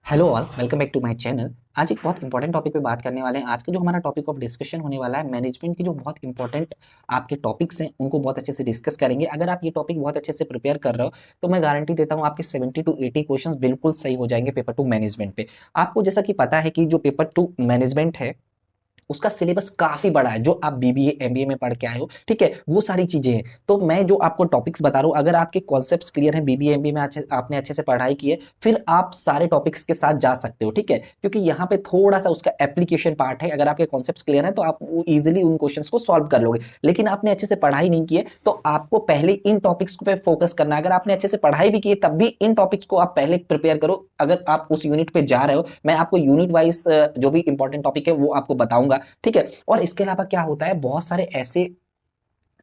Hello all, welcome back to my channel. आज एक बहुत इंपॉर्टेंट टॉपिक पे बात करने वाले हैं। आज का जो हमारा टॉपिक ऑफ डिस्कशन होने वाला है, मैनेजमेंट के जो बहुत इंपॉर्टेंट आपके टॉपिक्स हैं उनको बहुत अच्छे से डिस्कस करेंगे। अगर आप ये टॉपिक बहुत अच्छे से प्रिपेयर कर रहे हो तो मैं गारंटी देता हूँ आपके 70 टू 80 क्वेश्चंस बिल्कुल सही हो जाएंगे पेपर टू मैनेजमेंट पे। आपको जैसा कि पता है कि जो पेपर टू मैनेजमेंट है उसका सिलेबस काफी बड़ा है, जो आप बीबीए एमबीए में पढ़ के आए हो, ठीक है, वो सारी चीजें हैं। तो मैं जो आपको टॉपिक्स बता रहा हूँ, अगर आपके कॉन्सेप्ट्स क्लियर हैं, बीबीए एमबीए में आपने अच्छे से पढ़ाई की है, फिर आप सारे टॉपिक्स के साथ जा सकते हो, ठीक है, क्योंकि यहाँ पे थोड़ा सा उसका एप्लीकेशन पार्ट है। अगर आपके कॉन्सेप्ट्स क्लियर है तो आप इजिली उन क्वेश्चंस को सॉल्व कर लोगे। लेकिन आपने अच्छे से पढ़ाई नहीं की है तो आपको पहले इन टॉपिक्स पे फोकस करना है। अगर आपने अच्छे से पढ़ाई भी की है तब भी इन टॉपिक्स को आप पहले प्रिपेयर करो। अगर आप उस यूनिट पे जा रहे हो, मैं आपको यूनिट वाइज जो भी इंपॉर्टेंट टॉपिक है वो आपको बताऊंगा, ठीक है। और इसके अलावा क्या होता है, बहुत सारे ऐसे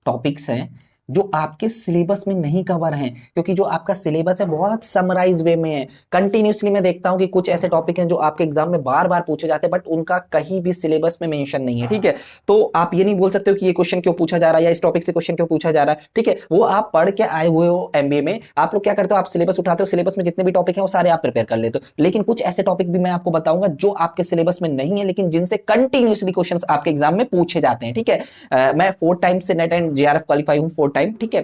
टॉपिक्स हैं जो आपके सिलेबस में नहीं कवर हैं, क्योंकि जो आपका सिलेबस है बहुत समराइज वे में है। कंटिन्यूसली मैं देखता हूं कि कुछ ऐसे टॉपिक हैं जो आपके एग्जाम में बार बार पूछे जाते हैं बट उनका कहीं भी सिलेबस में मेंशन नहीं है, ठीक है। तो आप ये नहीं बोल सकते हो कि ये क्वेश्चन क्यों पूछा जा रहा है या इस टॉपिक से क्वेश्चन क्यों पूछा जा रहा है, ठीक है। वो आप पढ़ के आए हुए हो एमबीए में, आप लोग क्या करते हो, आप सिलेबस उठाते हो, सिलेबस में जितने भी टॉपिक हैं वो सारे आप प्रिपेयर कर लेते हो। लेकिन कुछ ऐसे टॉपिक भी मैं आपको बताऊंगा जो आपके सिलेबस में नहीं है लेकिन जिनसे कंटिन्यूसली क्वेश्चन आपके एग्जाम में पूछे जाते हैं, ठीक है। मैं 4 टाइम से नेट एंड जेआरएफ क्वालिफाई हूं, 4 टाइम, ठीक है।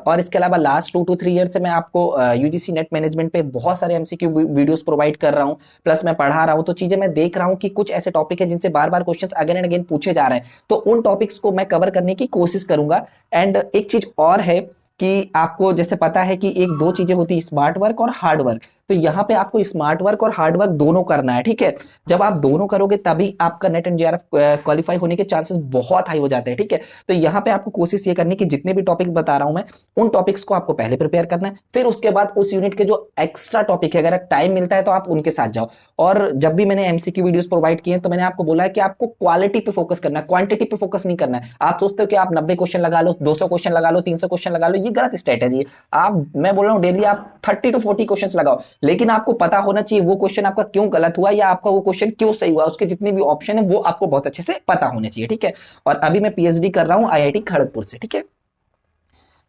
और इसके अलावा लास्ट 2 to 3 ईयर से मैं आपको यूजीसी नेट मैनेजमेंट पे बहुत सारे एमसीक्यू वीडियोस प्रोवाइड कर रहा हूं, प्लस मैं पढ़ा रहा हूं। तो चीजें मैं देख रहा हूं कि कुछ ऐसे टॉपिक है जिनसे बार बार क्वेश्चंस अगेन एंड अगेन पूछे जा रहे हैं, तो उन टॉपिक्स को मैं कवर करने की कोशिश करूंगा। एंड एक चीज और है कि आपको जैसे पता है कि एक दो चीजें होती है, स्मार्ट वर्क और हार्ड वर्क। तो यहाँ पे आपको स्मार्ट वर्क और हार्ड वर्क दोनों करना है, ठीक है। जब आप दोनों करोगे तभी आपका नेट एंड जेआरएफ क्वालिफाई होने के चांसेस बहुत हाई हो जाते हैं, ठीक है। तो यहाँ पे आपको कोशिश ये करनी कि जितने भी टॉपिक बता रहा हूं मैं, उन टॉपिक्स को आपको पहले प्रिपेयर करना है, फिर उसके बाद उस यूनिट के जो एक्स्ट्रा टॉपिक है, अगर टाइम मिलता है तो आप उनके साथ जाओ। और जब भी मैंने एमसीक्यू वीडियोस प्रोवाइड किए हैं तो मैंने आपको बोला है कि आपको क्वालिटी पे फोकस करना है, क्वांटिटी पे फोकस नहीं करना है। आप सोचते हो कि आप 90 क्वेश्चन लगा लो, 200 क्वेश्चन लगा लो, 300 क्वेश्चन लगा लो, ये गलत स्ट्रेटेजी है। आप, मैं बोल रहा हूं डेली आप 30 to 40 क्वेश्चंस लगाओ, लेकिन आपको पता होना चाहिए वो क्वेश्चन आपका क्यों गलत हुआ या आपका वो क्वेश्चन क्यों सही हुआ, उसके जितने भी ऑप्शन है वो आपको बहुत अच्छे से पता होने चाहिए, ठीक है। और अभी मैं पीएचडी कर रहा हूं आईआईटी खड़गपुर से, ठीक है।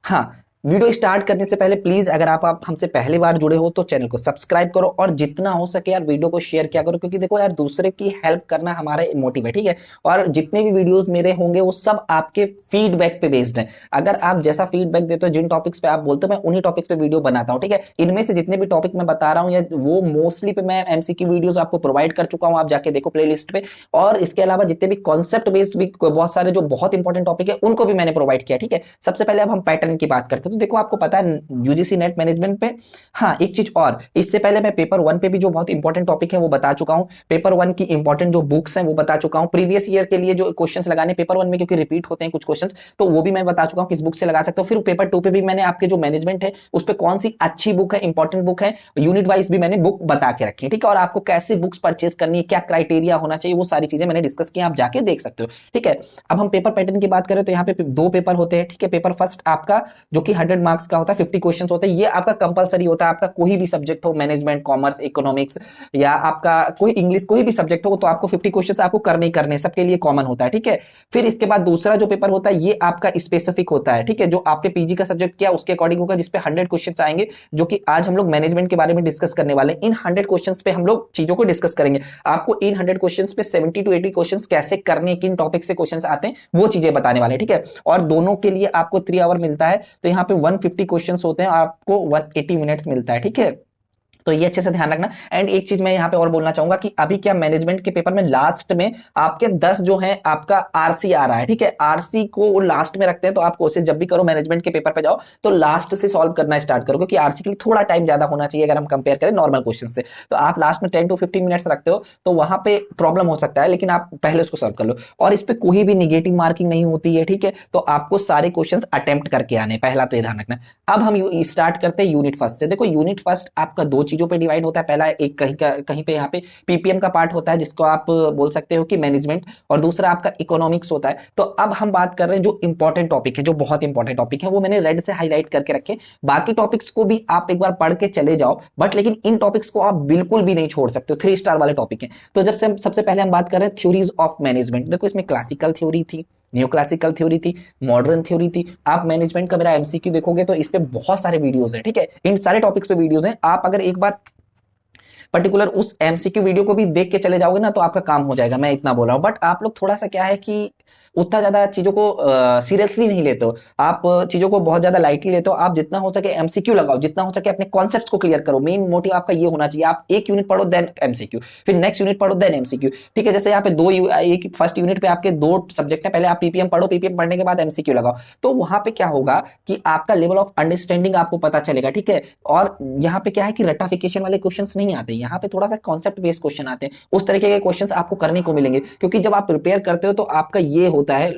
हाँ, वीडियो स्टार्ट करने से पहले प्लीज अगर आप हमसे पहली बार जुड़े हो तो चैनल को सब्सक्राइब करो और जितना हो सके यार वीडियो को शेयर किया करो, क्योंकि देखो यार दूसरे की हेल्प करना हमारा मोटिव है, ठीक है। और जितने भी वीडियोस मेरे होंगे वो सब आपके फीडबैक पे बेस्ड है। अगर आप जैसा फीडबैक देते हो, जिन टॉपिक्स पे आप बोलते हो, मैं उन्हीं टॉपिक्स पे वीडियो बनाता हूँ, ठीक है। इनमें से जितने भी टॉपिक मैं बता रहा हूँ या वो मोस्टली पे मैं एमसीक्यू वीडियोस आपको प्रोवाइड कर चुका हूँ, आप जाके देखो प्ले लिस्ट पे। और इसके अलावा जितने भी कॉन्सेप्ट बेस्ड भी बहुत सारे जो बहुत इंपॉर्टेंट टॉपिक है उनको भी मैंने प्रोवाइड किया, ठीक है। सबसे पहले अब हम पैटर्न की बात करते हैं। तो देखो आपको पता है यूजीसी नेट मैनेजमेंट पे, हाँ एक चीज और, इससे पहले मैं पेपर 1 पे भी जो बहुत इंपॉर्टेंट टॉपिक है वो बता चुका हूं। पेपर 1 की इंपॉर्टेंट जो बुक्स हैं वो बता चुका हूं। प्रीवियस ईयर के लिए जो क्वेश्चंस लगाने पेपर 1 में, क्योंकि रिपीट होते हैं कुछ क्वेश्चंस, तो वो भी मैं बता चुका हूं किस बुक से लगा सकते हो। फिर पेपर 2 पे भी मैंने आपके जो मैनेजमेंट है उस पर कौन सी अच्छी बुक है, इंपॉर्टेंट बुक है, यूनिट वाइज भी मैंने बुक बता के रखी है, ठीक है। और आपको कैसे बुक्स परचेज करनी है, क्या क्राइटेरिया होना चाहिए, वो सारी चीजें मैंने डिस्कस की, आप जाके देख सकते हो, ठीक है। अब हम पेपर पैटर्न की बात करें तो यहाँ पे 2 पेपर होते हैं, ठीक है। पेपर फर्स्ट आपका जो कि 100 मार्क्स का होता है, 50 क्वेश्चन होते हैं, ये आपका कंपलसरी होता है। आपका कोई भी सब्जेक्ट हो, मैनेजमेंट, कॉमर्स, इकोनॉमिक्स या आपका कोई इंग्लिश, कोई भी सब्जेक्ट हो, तो आपको 50 क्वेश्चंस आपको करने ही करने, सबके लिए कॉमन होता है, ठीक है। फिर इसके बाद दूसरा जो पेपर होता है ये आपका स्पेसिफिक होता है, ठीक है, जो आपने पीजी का सब्जेक्ट किया उसके अकॉर्डिंग होगा, जिसपे 100 क्वेश्चंस आएंगे, जो कि आज हम लोग मैनेजमेंट के बारे में डिस्कस करने वाले हैं। इन 100 क्वेश्चंस पे हम लोग चीजों को डिस्कस करेंगे। आपको इन 100 क्वेश्चंस पे 70 टू 80 क्वेश्चंस कैसे करने, किन टॉपिक से क्वेश्चंस आते हैं वो चीजें बताने वाले हैं, ठीक है। और दोनों के लिए आपको 3 आवर मिलता है, तो यहाँ पे 150 क्वेश्चंस होते हैं, आपको 180 मिनट्स मिलता है, ठीक है। तो ये अच्छे से ध्यान रखना। एंड एक चीज मैं यहां पे और बोलना चाहूंगा कि अभी क्या मैनेजमेंट के पेपर में लास्ट में आपके 10 जो है आपका आरसी आ रहा है, ठीक है। आरसी को लास्ट में रखते हैं, तो आप कोशिश जब भी करो मैनेजमेंट के पेपर पे जाओ तो लास्ट से सॉल्व करना स्टार्ट करो, क्योंकि आरसी के लिए थोड़ा टाइम ज्यादा होना चाहिए अगर हम कंपेयर करें नॉर्मल क्वेश्चन से। तो आप लास्ट में 10 to 15 मिनट्स रखते हो तो वहां पे प्रॉब्लम हो सकता है, लेकिन आप पहले उसको सॉल्व कर लो। और इस पे कोई भी निगेटिव मार्किंग नहीं होती है, ठीक है। तो आपको सारे क्वेश्चन अटेम्प्ट करके आने, पहला तो ये ध्यान रखना। अब हम स्टार्ट करते हैं यूनिट फर्स्ट से। देखो यूनिट फर्स्ट आपका 2 चीजों पे डिवाइड होता है। पहला एक कहीं पे यहाँ पे पीपीएम का पार्ट होता है, जिसको आप बोल सकते हो कि मैनेजमेंट, और दूसरा आपका इकोनॉमिक्स होता है। तो अब हम बात कर रहे हैं जो इंपॉर्टेंट टॉपिक है, जो बहुत इंपॉर्टेंट टॉपिक है, वो मैंने रेड से हाईलाइट करके रखे। बाकी टॉपिक्स को भी आप एक बार पढ़ के चले जाओ, बट लेकिन इन टॉपिक्स को आप बिल्कुल भी नहीं छोड़ सकते हो, 3 स्टार वाले टॉपिक है। तो जब से सबसे पहले हम बात कर रहे हैं थ्योरीज ऑफ मैनेजमेंट। देखो इसमें क्लासिकल थ्योरी थी, न्यू क्लासिकल थ्योरी थी, मॉडर्न थ्योरी थी। आप मैनेजमेंट का मेरा एमसीक्यू देखोगे तो इस पे बहुत सारे वीडियोस हैं, ठीक है। इन सारे टॉपिक्स पे वीडियोस हैं। आप अगर एक बार पर्टिकुलर उस एमसीक्यू वीडियो को भी देख के चले जाओगे ना तो आपका काम हो जाएगा, मैं इतना बोल रहा हूँ। बट आप लोग थोड़ा सा क्या है कि उतना ज्यादा चीजों को सीरियसली नहीं लेते हो, आप चीजों को बहुत ज्यादा लाइटली लेते हो। आप जितना हो सके एमसीक्यू लगाओ, जितना हो सके अपने कॉन्सेप्ट्स को क्लियर करो। मेन मोटिव आपका ये होना चाहिए, आप एक यूनिट पढ़ो देन एमसीक्यू, फिर नेक्स्ट यूनिट पढ़ो देन एमसीक्यू, ठीक है। जैसे यहाँ पे एक फर्स्ट यूनिट पे आपके 2 सब्जेक्ट है, पहले आप पीपीएम पढ़ो, पीपीएम पढ़ने के बाद एमसीक्यू लगाओ, तो वहां पे क्या होगा कि आपका लेवल ऑफ अंडरस्टैंडिंग आपको पता चलेगा, ठीक है। और यहाँ पे क्या है कि रटाफिकेशन वाले क्वेश्चंस नहीं आते, यहाँ पे थोड़ा सा कॉन्सेप्ट बेस्ड क्वेश्चन आते हैं, उस तरीके के क्वेश्चंस आपको करने को मिलेंगे। क्योंकि जब आप प्रिपेयर करते हो तो आपका ये होता है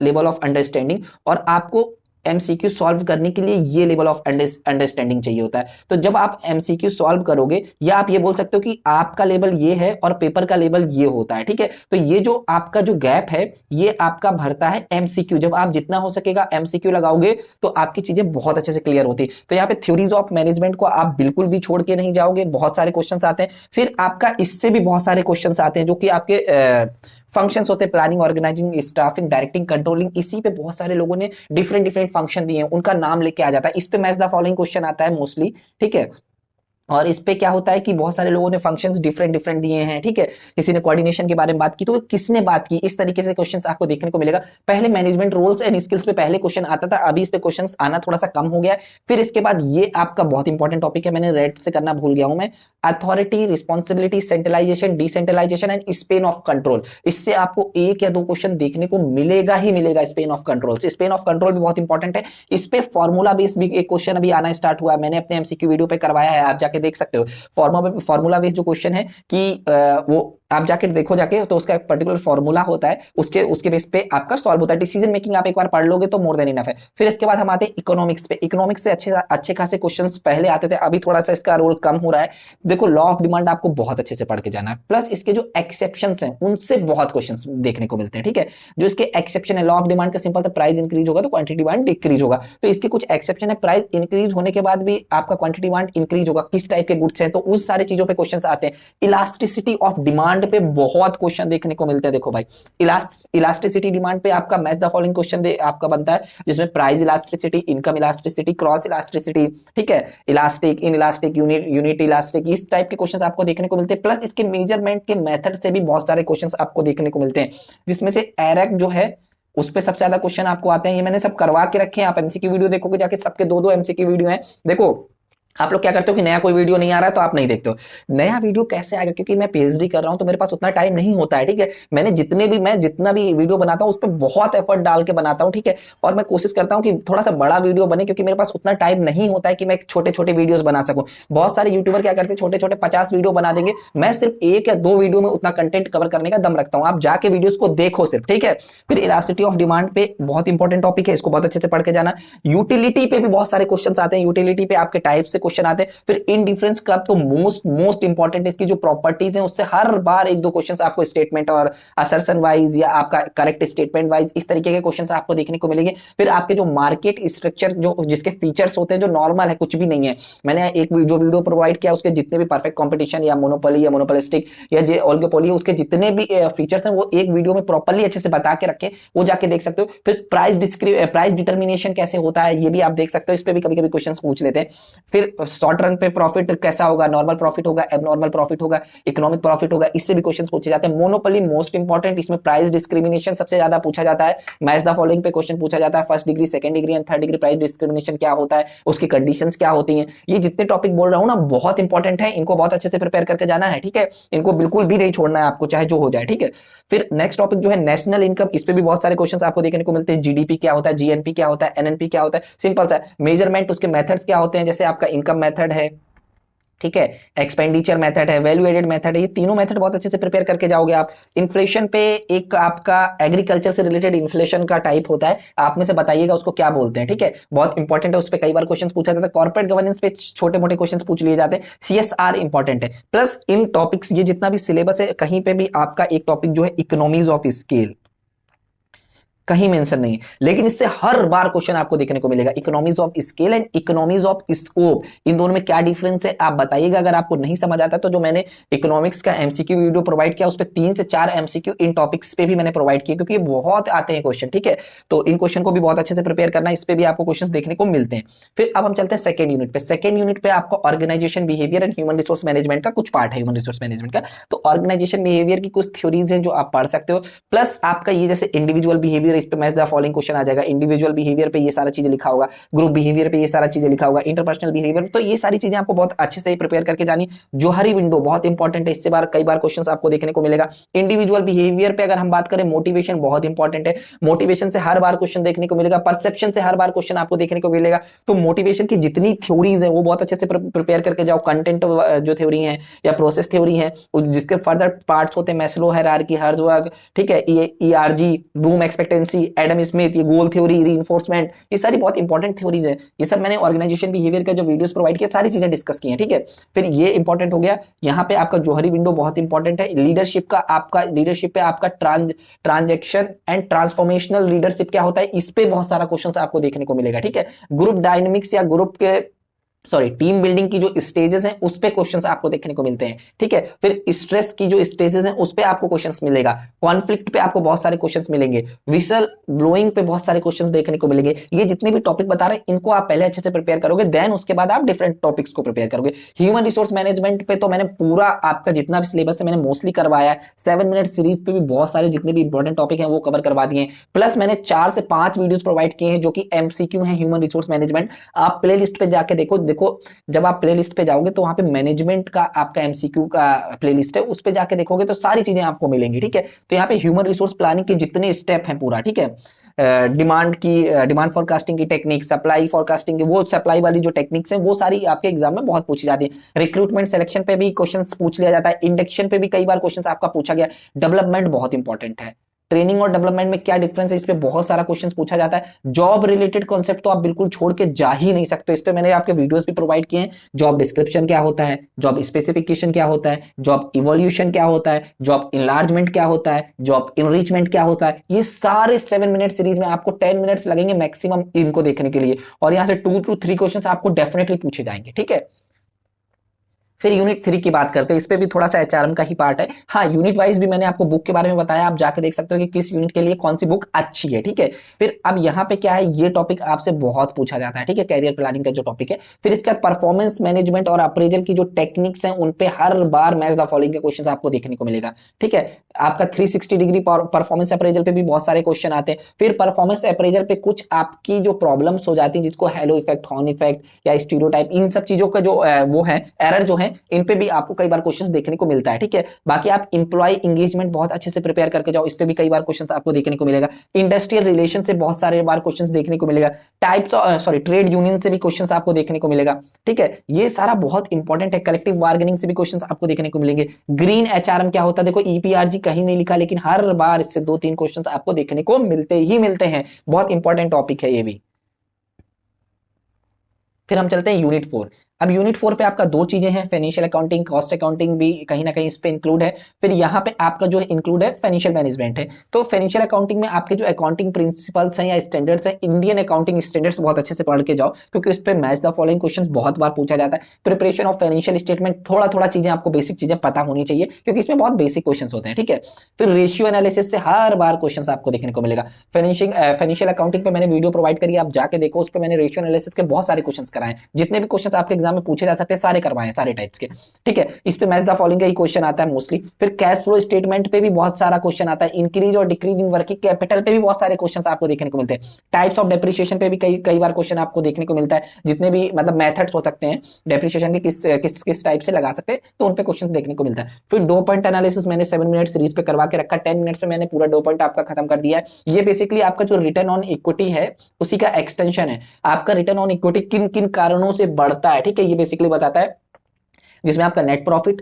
लेवल ऑफ अंडरस्टैंडिंग, और आपको एमसीक्यू सॉल्व करने के लिए ये लेवल ऑफ अंडरस्टैंडिंग चाहिए होता है। तो जब आप एमसीक्यू सॉल्व करोगे, या आप ये बोल सकते हो कि आपका लेवल ये है और पेपर का लेवल ये होता है, ठीक है। तो ये जो आपका जो गैप है ये आपका भरता है एमसीक्यू। जब आप जितना हो सकेगा एमसीक्यू लगाओगे तो आपकी चीजें बहुत अच्छे से क्लियर होती। तो यहाँ पे थ्योरीज ऑफ मैनेजमेंट को आप बिल्कुल भी छोड़ के नहीं जाओगे, बहुत सारे क्वेश्चन आते हैं। फिर आपका इससे भी बहुत सारे क्वेश्चन आते हैं जो कि आपके फंक्शंस होते हैं, planning, organising, staffing, directing, controlling. इसी पे बहुत सारे लोगों ने डिफरेंट डिफरेंट फंक्शन दिए हैं, उनका नाम लेके आ जाता है। इस पे मैच द फॉलोइंग क्वेश्चन आता है मोस्टली, ठीक है। और इस पे क्या होता है कि बहुत सारे लोगों ने फंक्शंस डिफरेंट डिफरेंट दिए हैं, ठीक है। किसी ने कोऑर्डिनेशन के बारे में बात की, तो किसने बात की, इस तरीके से क्वेश्चंस आपको देखने को मिलेगा। पहले मैनेजमेंट रोल्स एंड स्किल्स पे पहले क्वेश्चन आता था, अभी इस पे क्वेश्चंस आना थोड़ा सा कम हो गया है। फिर इसके बाद ये आपका बहुत इंपॉर्टेंट टॉपिक है, मैंने रेड से करना भूल गया हूं मैं, authority, responsibility, centralisation, decentralisation and span of control. इससे आपको 1 या 2 क्वेश्चन देखने को मिलेगा ही मिलेगा। Spain of control, Spain of control भी बहुत इंपॉर्टेंट है। इस पे फॉर्मूला बेस भी एक क्वेश्चन अभी आना स्टार्ट हुआ है, मैंने अपने एमसीक्यू वीडियो पे करवाया है, आप जाके देख सकते हो। फॉर्मूला बेस्ड जो क्वेश्चन है कि वो आप जाके देखो जाके, तो उसका एक पर्टिकुलर फॉर्मूला होता है, उसके बेस पे आपका सॉल्व होता है। डिसीजन मेकिंग आप एक बार पढ़ लोगे तो मोर देन इनफ है। फिर इसके बाद हम आते हैं इकोनॉमिक्स पे। इकोनॉमिक्स से अच्छे खासे क्वेश्चंस पहले आते थे, अभी थोड़ा सा इसका रोल कम हो रहा है। देखो लॉ ऑफ डिमांड आपको बहुत अच्छे से पढ़ के जाना है, प्लस इसके जो एक्सेप्शंस हैं उनसे बहुत क्वेश्चंस देखने को मिलते हैं, ठीक है। जो इसके एक्सेप्शन है, लॉ ऑफ डिमांड का सिंपल सा प्राइस इंक्रीज होगा तो क्वांटिटी डिमांड डिक्रीज होगा। तो इसके कुछ एक्सेप्शन है, प्राइस इंक्रीज होने के बाद भी आपका क्वांटिटी डिमांड इंक्रीज होगा, किस टाइप के गुड्स हैं, तो उस सारी चीजों पे क्वेश्चंस आते हैं। इलास्टिसिटी ऑफ डिमांड पे बहुत क्वेश्चन देखने को मिलते हैं। देखो भाई, इलास्टिसिटी डिमांड पे आपका मैच द फॉलोइंग क्वेश्चन आपका बनता है, जिसमें price elasticity, income elasticity, cross elasticity, ठीक है, elastic, in elastic, unit elastic, इस टाइप के क्वेश्चंस आपको देखने को मिलते हैं। प्लस इसके मेजरमेंट के मेथड से भी बहुत सारे क्वेश्चंस आपको देखने को मिलते हैं, जिसमें से एरक जो है उस पे सबसे ज्यादा क्वेश्चन आपको आते हैं। ये मैंने सब करवा के रखे हैं, आप एमसीक्यू वीडियो देखोगे जाके, सबके 2-2 एमसीक्यू वीडियो हैं। देखो आप लोग क्या करते हो कि नया कोई वीडियो नहीं आ रहा है तो आप नहीं देखते हो। नया वीडियो कैसे आएगा, क्योंकि मैं पीएचडी कर रहा हूं तो मेरे पास उतना टाइम नहीं होता है, ठीक है। मैं जितना भी वीडियो बनाता हूं उस पर बहुत एफर्ट डाल के बनाता हूं, ठीक है। और मैं कोशिश करता हूं कि थोड़ा सा बड़ा वीडियो बने, क्योंकि मेरे पास उतना टाइम नहीं होता है कि मैं छोटे छोटे वीडियोस बना सकूं। बहुत सारे यूट्यूबर क्या करते हैं, छोटे छोटे 50 वीडियो बना देंगे, मैं सिर्फ 1 या 2 वीडियो में उतना कंटेंट कवर करने का दम रखता हूं। आप जाके वीडियोस को देखो सिर्फ, ठीक है। फिर इलास्टिसिटी ऑफ डिमांड पे बहुत इंपॉर्टेंट टॉपिक है, इसको बहुत अच्छे से पढ़ के जाना। यूटिलिटी पे भी बहुत सारे क्वेश्चन आते हैं, यूटिलिटी पे आपके टाइप से क्वेश्चन आते हैं। फिर इनडिफरेंस कर्व तो मोस्ट इंपॉर्टेंट है, इसकी जो प्रॉपर्टीज हैं उससे हर बार 1-2 क्वेश्चंस आपको स्टेटमेंट और असर्शन वाइज या आपका करेक्ट स्टेटमेंट वाइज इस तरीके के क्वेश्चंस आपको देखने को मिलेंगे। फिर आपके जो मार्केट स्ट्रक्चर, जो जिसके फीचर्स होते हैं, जो नॉर्मल है, कुछ भी नहीं है, मैंने एक जो वीडियो प्रोवाइड किया उसके जितने भी परफेक्ट कंपटीशन या मोनोपोली या मोनोपोलिस्टिक या जे ओलिगोपोली, उसके जितने भी फीचर्स हैं वो एक वीडियो में प्रॉपर्ली अच्छे से बता के रखे, वो जाके देख सकते हो। फिर प्राइस डिटर्मिनेशन कैसे होता है ये भी आप देख सकते हो, इस पे भी कभी कभी क्वेश्चन पूछ लेते हैं। फिर शॉर्ट रन पे प्रॉफिट कैसा होगा, नॉर्मल प्रॉफिट होगा, एबनॉर्मल प्रॉफिट होगा, इकोनॉमिक प्रॉफिट होगा, इससे भी क्वेश्चंस पूछे जाते हैं। मोनोपोली मोस्ट इंपॉर्टेंट, इसमें प्राइस डिस्क्रिमिनेशन सबसे ज्यादा पूछा जाता है। मैच द फॉलोइंग पे क्वेश्चन पूछा जाता है, first degree, second degree and third degree price discrimination क्या होता है, उसकी कंडीशंस क्या होती हैं। ये जितने टॉपिक बोल रहा हूं ना बहुत इंपॉर्टेंट है, इनको बहुत अच्छे से प्रिपेयर करके जाना है, ठीक है। इनको बिल्कुल भी नहीं छोड़ना है आपको, चाहे जो हो जाए, ठीक है। फिर नेक्स्ट टॉपिक जो है नेशनल इनकम, इस पे भी बहुत सारे क्वेश्चंस आपको देखने को मिलते हैं। जीडीपी क्या होता है, जीएनपी क्या होता है, एनएनपी क्या होता है, सिंपल सा मेजरमेंट, उसके मेथड्स क्या होते हैं, जैसे आपका इनकम मेथड है, ठीक है, एक्सपेंडिचर मेथड है, वैल्यू एडेड मेथड है, ये तीनों मेथड बहुत अच्छे से प्रिपेयर करके जाओगे आप। इन्फ्लेशन पे एक आपका एग्रीकल्चर से रिलेटेड इन्फ्लेशन का टाइप होता है, आप में से बताइएगा उसको क्या बोलते हैं, ठीक है, बहुत इंपॉर्टेंट है, उस पर कई बार क्वेश्चन पूछा जाता है। कॉर्पोरेट गवर्नेंस पे छोटे मोटे क्वेश्चन पूछ लिए जाते हैं। सीएसआर इंपॉर्टेंट है। प्लस इन टॉपिक्स, ये जितना भी सिलेबस है, कहीं पे भी आपका एक टॉपिक जो है इकोनॉमीज ऑफ स्केल, कहीं मेंशन नहीं है, लेकिन इससे हर बार क्वेश्चन आपको देखने को मिलेगा। Economies of scale and economies of scope, इन दोनों में क्या डिफरेंस है आप बताइएगा। अगर आपको नहीं समझ आता तो जो मैंने इकोनॉमिक्स का एमसीक्यू वीडियो प्रोवाइड किया, उस पर 3 से 4 एमसीक्यू इन टॉपिक्स पे भी मैंने प्रोवाइड किया, क्योंकि ये बहुत आते हैं क्वेश्चन, ठीक है। तो इन क्वेश्चन को भी बहुत अच्छे से प्रिपेयर करना, इस पे भी आपको क्वेश्चन देखने को मिलते हैं। फिर अब हम चलते हैं सेकंड यूनिट पे। सेकंड यूनिट पे आपको organisation behaviour and human resource management का कुछ पार्ट है, ह्यूमन रिसोर्स मैनेजमेंट का। तो ऑर्गेनाइजेशन बिहेवियर की कुछ थ्योरीज हैं जो आप पढ़ सकते हो, प्लस आपका ये जैसे इंडिविजुअल बिहेवियर, इस पे मैच द फॉलोइंग क्वेश्चन आ जाएगा। इंडिविजुअल बिहेवियर पे ये सारा चीजें लिखा होगा, ग्रुप बिहेवियर पे ये सारा चीजें लिखा होगा, इंटरपर्सनल बिहेवियर, तो ये सारी चीजें आपको बहुत अच्छे से प्रिपेयर करके जानी। जोहरी विंडो बहुत इंपॉर्टेंट है, इससे कई बार क्वेश्चन आपको देखने को मिलेगा। इंडिविजुअल बिहेवियर पे अगर हम बात करें, मोटिवेशन बहुत इंपॉर्टेंट है, मोटिवेशन से हर बार क्वेश्चन देखने को मिलेगा, परसेप्शन से हर बार क्वेश्चन आपको देखने को मिलेगा। तो मोटिवेशन की जितनी थ्योरीज है वो बहुत अच्छे से प्रिपेयर करके जाओ। कंटेंट जो थ्योरी है या प्रोसेस थ्योरी है, जिसके फर्दर पार्ट्स होते हैं, मैस्लो हायरार्की, हर्ट्जबर्ग, ठीक है, ERG, Bloom expectancy, Adam Smith, ये गोल थ्योरी, रीइंफोर्समेंट, ये सारी बहुत इंपॉर्टेंट थ्योरीज है। ये सब मैंने ऑर्गेनाइजेशन बिहेवियर का जो वीडियोस प्रोवाइड किया, सारी चीजें डिस्कस की हैं, ठीक है। फिर ये इंपॉर्टेंट हो गया। यहाँ पे आपका जोहरी विंडो बहुत इंपॉर्टेंट है। लीडरशिप का आपका, लीडरशिप पे आपका ट्रांजेक्शन एंड ट्रांसफॉर्मेशनल लीडरशिप क्या होता है, इस पे बहुत सारा क्वेश्चन आपको देखने को मिलेगा, ठीक है। ग्रुप डायनेमिक्स या ग्रुप के टीम बिल्डिंग की जो स्टेजेस हैं उस पे क्वेश्चंस आपको देखने को मिलते हैं, ठीक है। फिर स्ट्रेस की जो स्टेजेस हैं उस पे आपको क्वेश्चंस मिलेगा। कॉन्फ्लिक्ट पे आपको बहुत सारे क्वेश्चंस मिलेंगे। विसल ब्लोइंग पे बहुत सारे क्वेश्चंस देखने को मिलेंगे। ये जितने भी टॉपिक बता रहे हैं इनको आप पहले अच्छे से प्रिपेयर करोगे, देन उसके बाद आप डिफरेंट टॉपिक्स को प्रिपेयर करोगे। ह्यूमन रिसोर्स मैनेजमेंट पे तो मैंने पूरा आपका जितना भी सिलेबस है मैंने मोस्टली करवाया है। 7 मिनट सीरीज पे भी बहुत सारे जितने भी इंपॉर्टेंट टॉपिक हैं वो कवर करवा दिए। प्लस मैंने 4 से 5 वीडियोस प्रोवाइड किए हैं जो कि एमसीक्यू हैं ह्यूमन रिसोर्स मैनेजमेंट। आप प्ले लिस्ट पे जाके देखो, जब आप प्लेलिस्ट पे जाओगे तो वहां पे मैनेजमेंट का आपका एमसीक्यू का प्लेलिस्ट है, उस पे जाके देखोगे तो सारी चीजें आपको मिलेंगी, ठीक है। तो यहाँ पे ह्यूमन रिसोर्स प्लानिंग के जितने स्टेप हैं पूरा, ठीक है। डिमांड फोरकास्टिंग की टेक्निक, सप्लाई फोरकास्टिंग की, वो सप्लाई वाली जो टेक्निक्स हैं वो सारी आपके एग्जाम में बहुत पूछी जाती है। रिक्रूटमेंट सिलेक्शन पे भी क्वेश्चंस पूछ लिया जाता है। इंडक्शन पे भी कई बार क्वेश्चंस आपका पूछा गया। डेवलपमेंट बहुत इंपॉर्टेंट है। ट्रेनिंग और डेवलपमेंट में क्या डिफरेंस है, इस पे बहुत सारा क्वेश्चन पूछा जाता है। जॉब रिलेटेड कॉन्सेप्ट तो आप बिल्कुल छोड़ के जा ही नहीं सकते, इस पे मैंने आपके वीडियोस भी प्रोवाइड किए हैं। जॉब डिस्क्रिप्शन क्या होता है, जॉब स्पेसिफिकेशन क्या होता है, जॉब इवोल्यूशन क्या होता है, जॉब इनलार्जमेंट क्या होता है, जॉब इनरिचमेंट क्या होता है, ये सारे 7 मिनट सीरीज में आपको 10 मिनट्स लगेंगे मैक्सिमम इनको देखने के लिए, और यहां से 2 to 3 क्वेश्चन आपको डेफिनेटली पूछे जाएंगे, ठीक है। फिर यूनिट 3 की बात करते हैं, इस पे भी थोड़ा सा एचआरएम का ही पार्ट है। हाँ, यूनिट वाइज भी मैंने आपको बुक के बारे में बताया, आप जाके देख सकते हो कि किस यूनिट के लिए कौन सी बुक अच्छी है, ठीक है। फिर अब यहाँ पे क्या है, ये टॉपिक आपसे बहुत पूछा जाता है, ठीक है, कैरियर प्लानिंग का जो टॉपिक है। फिर इसके बाद परफॉर्मेंस मैनेजमेंट और अप्रेजल की जो टेक्निक्स हैं उन पे हर बार मैच द फॉलोइंग के क्वेश्चन आपको देखने को मिलेगा, ठीक है। आपका 360 डिग्री परफॉर्मेंस अप्रेजल पे भी बहुत सारे क्वेश्चन आते हैं। फिर परफॉर्मेंस अप्रेजल पे कुछ आपकी जो प्रॉब्लम्स हो जाती है, जिसको हेलो इफेक्ट, हॉर्न इफेक्ट या स्टीरियोटाइप, इन सब चीजों का जो वो है एरर जो है, इन पे भी आपको कई बार क्वेश्चंस देखने को मिलता है, ठीक है। बाकी आप एम्प्लॉय एंगेजमेंट बहुत अच्छे से प्रिपेयर करके जाओ, इस पे भी कई बार क्वेश्चंस आपको देखने को मिलेगा। इंडस्ट्रियल रिलेशन से बहुत सारे बार क्वेश्चंस देखने को मिलेगा। टाइप्स ट्रेड यूनियन से भी क्वेश्चंस आपको देखने को मिलेगा, ठीक है। ये सारा बहुत इंपॉर्टेंट है। कलेक्टिव बार्गेनिंग से भी क्वेश्चंस आपको देखने को मिलेंगे। ग्रीन एचआरएम क्या होता है, देखो ईपीआरजी कहीं नहीं लिखा, लेकिन हर बार इससे 2-3 क्वेश्चंस आपको देखने को मिलते ही मिलते हैं। बहुत इंपॉर्टेंट टॉपिक है ये भी। फिर हम चलते हैं यूनिट 4। अब यूनिट 4 पे आपका 2 चीजें हैं, फाइनेंशियल अकाउंटिंग, कॉस्ट अकाउंटिंग भी कहीं ना कहीं इस पे इंक्लूड है। फिर यहाँ पे आपका जो इंक्लूड है फाइनेंशियल मैनेजमेंट है। तो फाइनेंशियल अकाउंटिंग में आपके जो अकाउंटिंग प्रिंसिपल्स हैं या स्टैंडर्ड्स हैं, इंडियन अकाउंटिंग स्टैंडर्ड्स बहुत अच्छे से पढ़ के जाओ, क्योंकि उस पर मैच द फॉलोइंग क्वेश्चन बहुत बार पूछा जाता है। प्रिपरेशन ऑफ फाइनेंशियल स्टेटमेंट, थोड़ा थोड़ा चीजें आपको बेसिक चीजें पता होनी चाहिए, क्योंकि इसमें बहुत बेसिक क्वेश्चन होते हैं, ठीक है। फिर रेशियो एनालिसिस से हर बार क्वेश्चन आपको देखने को मिलेगा। फाइनेंशियल अकाउंटिंग पे मैंने वीडियो प्रोवाइड करी, आप जाके देखो, उस पर मैंने रेशियो एनालिसिस के बहुत सारे क्वेश्चन कराए। जितने भी क्वेश्चन आपके एग्जाम में पूछे जा सकते हैं सारे करवाए, सारे टाइप्स के, ठीक है। इस पे मैच द फॉलोइंग का ही क्वेश्चन आता है मोस्टली। फिर कैश फ्लो स्टेटमेंट पे भी बहुत सारा क्वेश्चन आता है। इंक्रीज और डिक्रीज इन वर्किंग कैपिटल पे भी बहुत सारे क्वेश्चंस आपको देखने को मिलते हैं। टाइप्स ऑफ डेप्रिसिएशन पे भी कई बार क्वेश्चन आपको देखने को मिलता है। जितने भी मतलब मेथड्स हो सकते हैं डेप्रिसिएशन के, किस टाइप से लगा सकते हैं, तो उन पे क्वेश्चन देखने को मिलता है। फिर डो पॉइंट एनालिसिस मैंने 7 मिनट सीरीज पे करवा के रखा, 10 मिनट्स में मैंने पूरा डो पॉइंट आपका खत्म कर दिया है। ये बेसिकली आपका जो रिटर्न ऑन इक्विटी है उसी का एक्सटेंशन है। आपका रिटर्न ऑन इक्विटी किन किन कारणों से बढ़ता है, ठीक है, ये बेसिकली बताता है, जिसमें आपका नेट प्रॉफिट,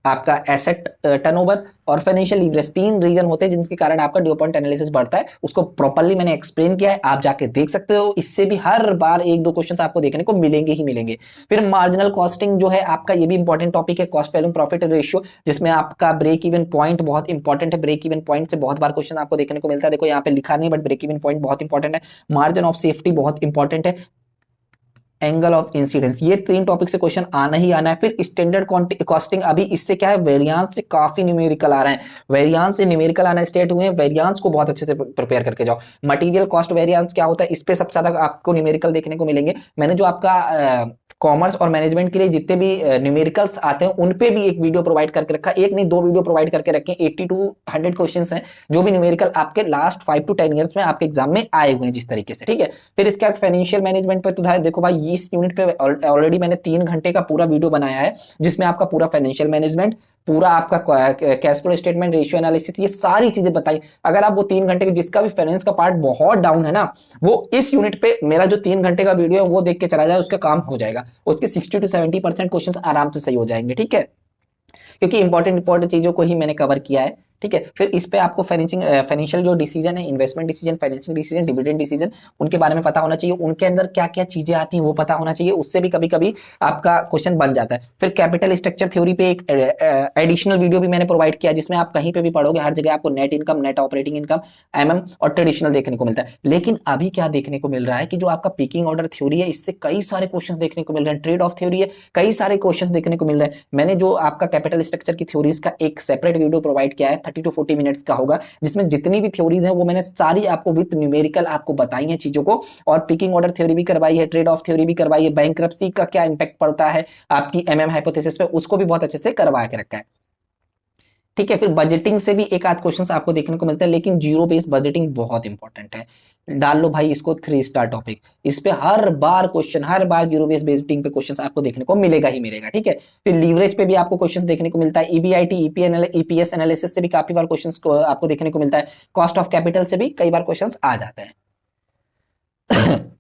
आपका एसेट टर्नओवर और फाइनेंशियल लीवरेज, 3 रीजन होते हैं जिनके कारण आपका ड्यूपॉइंट एनालिसिस बढ़ता है। उसको प्रॉपर्ली मैंने एक्सप्लेन किया है, आप जाके देख सकते हो। इससे भी हर बार 1-2 क्वेश्चंस आपको देखने को मिलेंगे ही मिलेंगे। फिर मार्जिनल कॉस्टिंग जो है आपका, ये भी इंपॉर्टेंट टॉपिक है, कॉस्ट वैल्यू प्रॉफिट रेशियो, जिसमें आपका ब्रेक इवन पॉइंट बहुत इंपॉर्टेंट है। ब्रेक इवन पॉइंट से बहुत बार क्वेश्चन आपको देखने को मिलता है। देखो यहाँ पे लिखा नहीं, बट ब्रेक इवन पॉइंट बहुत इंपॉर्टेंट है। मार्जिन ऑफ सेफ्टी बहुत इंपॉर्टेंट है। एंगल ऑफ इंसिडेंस, ये 3 टॉपिक से क्वेश्चन आना ही आना है। फिर स्टैंडर्ड कॉस्टिंग, अभी इससे क्या है, वेरिएंस से काफी न्यूमेरिकल आ रहे हैं, वेरिएंस से न्यूमेरिकल आना स्टार्ट हुए हैं। वेरिएंस को बहुत अच्छे से प्रिपेयर करके जाओ। मटेरियल कॉस्ट वेरिएंस क्या होता है, इस पे सबसे ज्यादा आपको न्यूमेरिकल देखने को मिलेंगे। मैंने जो आपका कॉमर्स और मैनेजमेंट के लिए जितने भी न्यूमेरिकल्स आते हैं उन पे भी एक वीडियो प्रोवाइड करके रखा, एक नहीं 2 वीडियो प्रोवाइड करके रखे। 80 to 100 क्वेश्चंस हैं जो भी न्यूमेरिकल आपके लास्ट 5 to 10 ईयर्स में आपके एग्जाम में आए हुए हैं जिस तरीके से, ठीक है। फिर इसके बाद फाइनेंशियल मैनेजमेंट पे तो देखो भाई, इस यूनिट पे ऑलरेडी मैंने 3 घंटे का पूरा वीडियो बनाया है, जिसमें आपका पूरा फाइनेंशियल मैनेजमेंट, पूरा आपका cash flow statement, ratio analysis, ये सारी चीजें बताई। अगर आप वो 3 घंटे के, जिसका भी फाइनेंस का पार्ट बहुत डाउन है ना, वो इस यूनिट पे मेरा जो 3 घंटे का वीडियो है वो देख के चला जाए, उसका काम हो जाएगा। उसके 60 to 70% क्वेश्चंस आराम से सही हो जाएंगे, ठीक है, क्योंकि इंपॉर्टेंट चीजों को ही मैंने कवर किया है, ठीक है। फिर इस पे आपको फाइनेंशियल जो डिसीजन है, investment decision, financial decision, dividend decision, उनके बारे में पता होना चाहिए। उनके अंदर क्या क्या चीजें आती हैं वो पता होना चाहिए, उससे भी कभी कभी आपका क्वेश्चन बन जाता है। फिर कैपिटल स्ट्रक्चर थ्योरी पे एक एडिशनल वीडियो भी मैंने प्रोवाइड किया, जिसमें आप कहीं पे भी पढ़ोगे हर जगह आपको net income, net operating income, MM और ट्रेडिशनल देखने को मिलता है। लेकिन अभी क्या देखने को मिल रहा है कि जो आपका पिकिंग ऑर्डर थ्योरी है, इससे कई सारे क्वेश्चन देखने को मिल रहे हैं। ट्रेड ऑफ थ्योरी है, कई सारे क्वेश्चन देखने को मिल रहे हैं। मैंने जो आपका कैपिटल स्ट्रक्चर की थ्योरीज का एक सेपरेट वीडियो प्रोवाइड किया है, 30 to 40 मिनट्स का होगा, जिसमें जितनी भी थ्योरीज हैं वो मैंने सारी आपको विद न्यूमेरिकल आपको बताई हैं चीजों को। और पिकिंग ऑर्डर थ्योरी भी करवाई है, ट्रेड ऑफ थ्योरी भी करवाई है, बैंक्रप्सी का क्या इंपैक्ट पड़ता है आपकी एमएम हाइपोथेसिस पे, उसको भी बहुत अच्छे से करवा के रखा है, ठीक है। फिर बजटिंग से भी एक आध क्वेश्चंस आपको देखने को मिलता है, लेकिन जीरो बेस्ड बजटिंग बहुत इंपॉर्टेंट है। डाल लो भाई इसको 3 स्टार टॉपिक, इस पे हर बार क्वेश्चन, हर बार जीरो बेस्ड बजटिंग पे क्वेश्चंस आपको देखने को मिलेगा ही मिलेगा, ठीक है। फिर लीवरेज पे भी आपको क्वेश्चंस देखने को मिलता है। ईबीआईटी, ईपीएस एनालिसिस से भी काफी बार क्वेश्चंस को आपको देखने को मिलता है। कॉस्ट ऑफ कैपिटल से भी कई बार क्वेश्चंस आ जाते हैं।